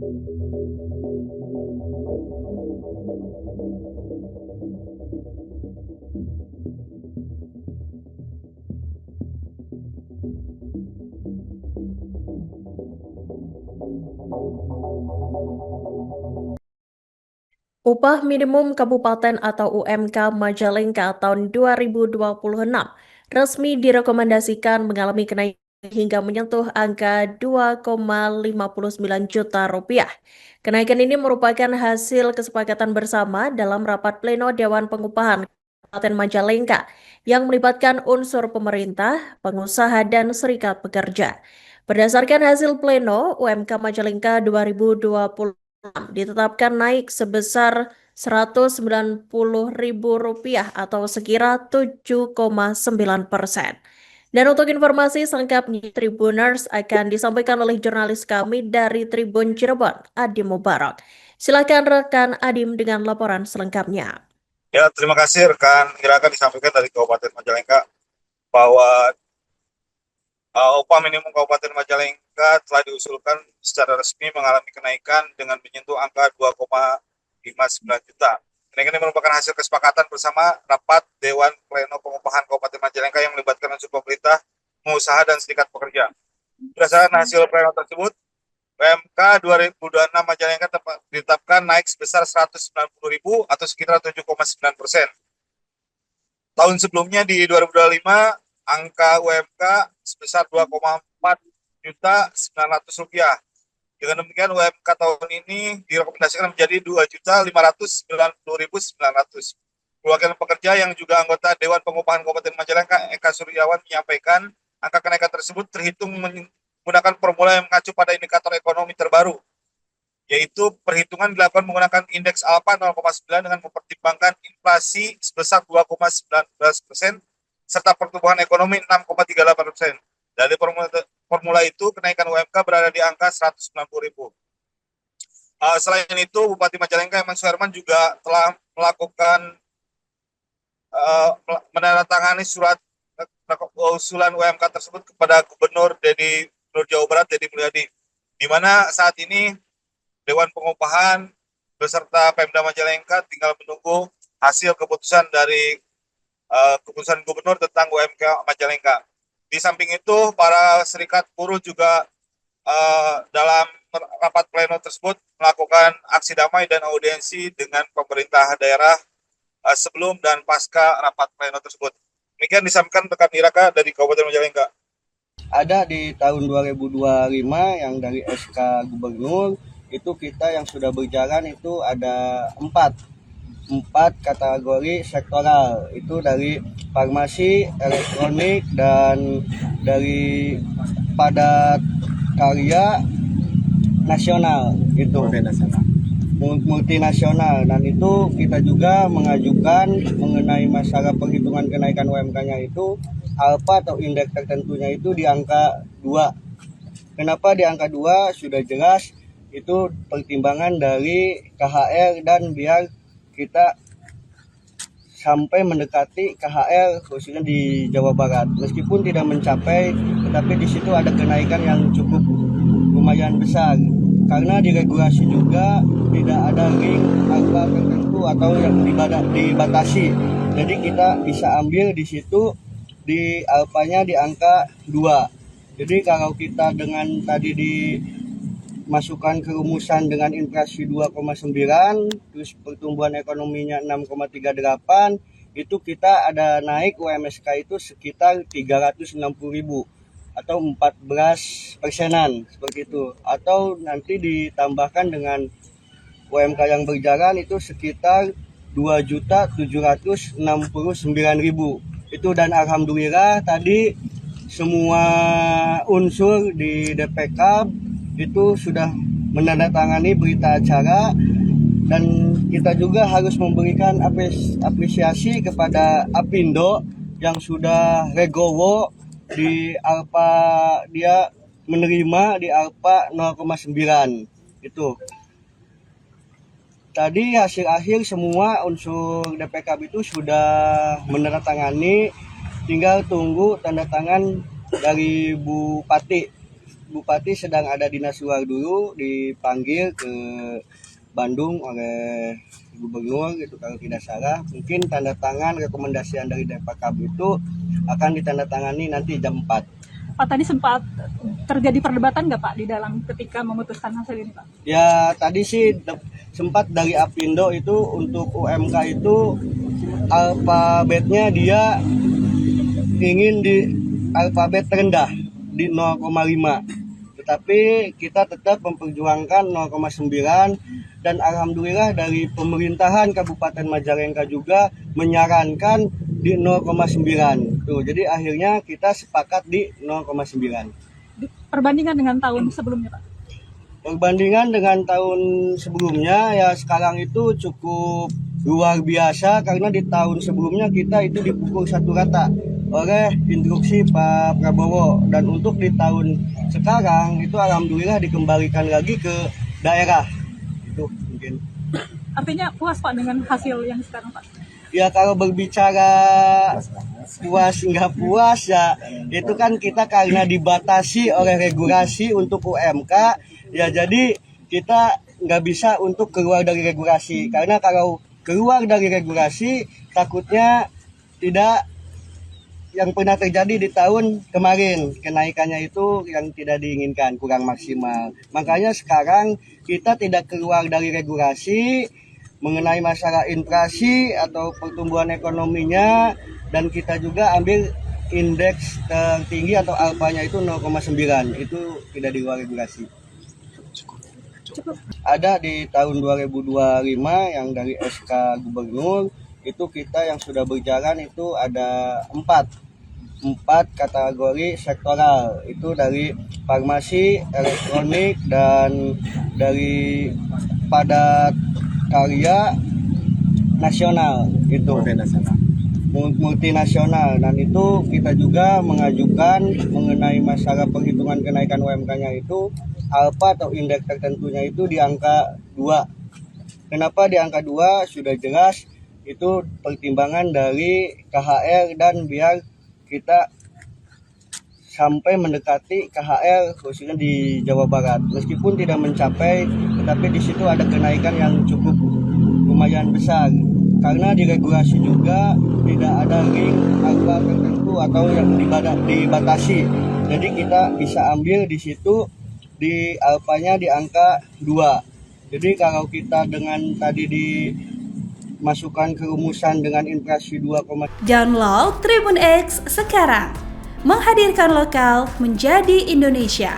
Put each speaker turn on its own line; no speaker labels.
Upah minimum kabupaten atau UMK Majalengka tahun 2026 resmi direkomendasikan mengalami kenaikan hingga menyentuh angka 2,59 juta rupiah. Kenaikan ini merupakan hasil kesepakatan bersama dalam rapat pleno Dewan Pengupahan Kabupaten Majalengka yang melibatkan unsur pemerintah, pengusaha, dan serikat pekerja. Berdasarkan hasil pleno, UMK Majalengka 2026 ditetapkan naik sebesar Rp190.000 atau sekira 7,9%. Dan untuk informasi selengkapnya, Tribuners akan disampaikan oleh jurnalis kami dari Tribun Cirebon, Adim Mubarak. Silakan rekan Adim dengan laporan selengkapnya.
Ya, terima kasih rekan Ira, disampaikan dari Kabupaten Majalengka bahwa upah minimum Kabupaten Majalengka telah diusulkan secara resmi mengalami kenaikan dengan menyentuh angka 2,59 juta. Kenaikan ini merupakan hasil kesepakatan bersama rapat Dewan Pleno Pengupahan Kabupaten Majalengka yang melibatkan unsur pemerintah, pengusaha, dan serikat pekerja. Berdasarkan hasil pleno tersebut, UMK 2026 Majalengka ditetapkan naik sebesar 190.000 atau sekitar 7,9%. Tahun sebelumnya di 2025 angka UMK sebesar 2,4 juta 900 rupiah. Dengan demikian UMK tahun ini direkomendasikan menjadi 2.590.900. Perwakilan pekerja yang juga anggota Dewan Pengupahan Kabupaten Majalengka, Eka Suryawan, menyampaikan angka kenaikan tersebut terhitung menggunakan formula yang mengacu pada indikator ekonomi terbaru, yaitu perhitungan dilakukan menggunakan indeks alfa 0,9 dengan mempertimbangkan inflasi sebesar 2,19% serta pertumbuhan ekonomi 6,38%. Dari formula itu, kenaikan UMK berada di angka 190.000. Selain itu, Bupati Majalengka Eman Suherman juga telah melakukan menandatangani surat usulan UMK tersebut kepada Gubernur Jawa Barat Deddy Mulyadi, di mana saat ini Dewan Pengupahan beserta Pemda Majalengka tinggal menunggu hasil keputusan dari keputusan Gubernur tentang UMK Majalengka. Di samping itu, para serikat buruh juga dalam rapat pleno tersebut melakukan aksi damai dan audiensi dengan pemerintah daerah sebelum dan pasca rapat pleno tersebut. Demikian disampaikan rekan Iraka dari Kabupaten Majalengka.
Ada di tahun 2025 yang dari SK Gubernur, itu kita yang sudah berjalan itu ada empat kategori sektoral, itu dari farmasi, elektronik, dan dari padat karya nasional, itu multinasional. Dan itu kita juga mengajukan mengenai masalah perhitungan kenaikan UMK-nya itu alfa atau indeks tertentunya itu di angka 2. Kenapa di angka 2? Sudah jelas itu pertimbangan dari KHR dan biar kita sampai mendekati KHR khususnya di Jawa Barat. Meskipun tidak mencapai, tetapi di situ ada kenaikan yang cukup lumayan besar. Karena di regulasi juga tidak ada ring angka tertentu atau yang dibatasi. Jadi kita bisa ambil di situ di alfanya di angka 2. Jadi kalau kita dengan tadi dimasukkan ke rumusan dengan inflasi 2,9 terus pertumbuhan ekonominya 6,38, itu kita ada naik UMSK itu sekitar 360.000 atau 14%-an seperti itu. Atau nanti ditambahkan dengan UMK yang berjalan itu sekitar 2.769.000 itu. Dan alhamdulillah tadi semua unsur di DPK itu sudah menandatangani berita acara, dan kita juga harus memberikan apresiasi kepada Apindo yang sudah legowo di alfa, dia menerima di alfa 0,9 itu. Tadi hasil akhir semua unsur DPK itu sudah menandatangani, tinggal tunggu tanda tangan dari Bupati Bupati sedang ada dinas luar dulu, dipanggil ke Bandung oleh Gubernur gitu kalau tidak salah. Mungkin tanda tangan rekomendasian dari Depakab itu akan ditandatangani nanti jam 4.
Pak, tadi sempat terjadi perdebatan nggak Pak di dalam ketika memutuskan hasil ini Pak?
Ya tadi sih sempat dari Apindo itu untuk UMK itu alfabetnya dia ingin di alfabet rendah di 0,5. Tetapi kita tetap memperjuangkan 0,9 dan alhamdulillah dari pemerintahan Kabupaten Majalengka juga menyarankan di 0,9. Tuh, jadi akhirnya kita sepakat di 0,9.
Perbandingan dengan tahun sebelumnya Pak?
Perbandingan dengan tahun sebelumnya ya sekarang itu cukup luar biasa karena di tahun sebelumnya kita itu dipukul satu rata oleh instruksi Pak Prabowo, dan untuk di tahun sekarang itu alhamdulillah dikembalikan lagi ke daerah. Itu mungkin.
Artinya puas Pak dengan hasil yang sekarang Pak?
Ya kalau berbicara puas nggak puas ya itu kan kita karena dibatasi oleh regulasi untuk UMK ya, jadi kita nggak bisa untuk keluar dari regulasi, karena kalau keluar dari regulasi takutnya tidak yang pernah terjadi di tahun kemarin, kenaikannya itu yang tidak diinginkan, kurang maksimal. Makanya sekarang kita tidak keluar dari regulasi mengenai masalah inflasi atau pertumbuhan ekonominya, dan kita juga ambil indeks tertinggi atau alfanya itu 0,9, itu tidak di luar regulasi. Ada di tahun 2025 yang dari SK Gubernur itu kita yang sudah berjalan itu ada 4 kategori sektoral, itu dari farmasi, elektronik, dan dari padat karya nasional itu multinasional. Dan itu kita juga mengajukan mengenai masalah perhitungan kenaikan UMK-nya itu alfa atau indeks tertentunya itu di angka 2. Kenapa di angka 2? Sudah jelas itu pertimbangan dari KHR dan biar kita sampai mendekati KHR khususnya di Jawa Barat. Meskipun tidak mencapai, tetapi di situ ada kenaikan yang cukup lumayan besar. Karena di regulasi juga tidak ada ring angka tertentu atau yang dibatasi. Jadi kita bisa ambil di situ di alfanya di angka 2. Jadi kalau kita dengan tadi dimasukkan ke rumusan dengan inflasi 2,
Download Tribun X sekarang. Menghadirkan lokal menjadi Indonesia.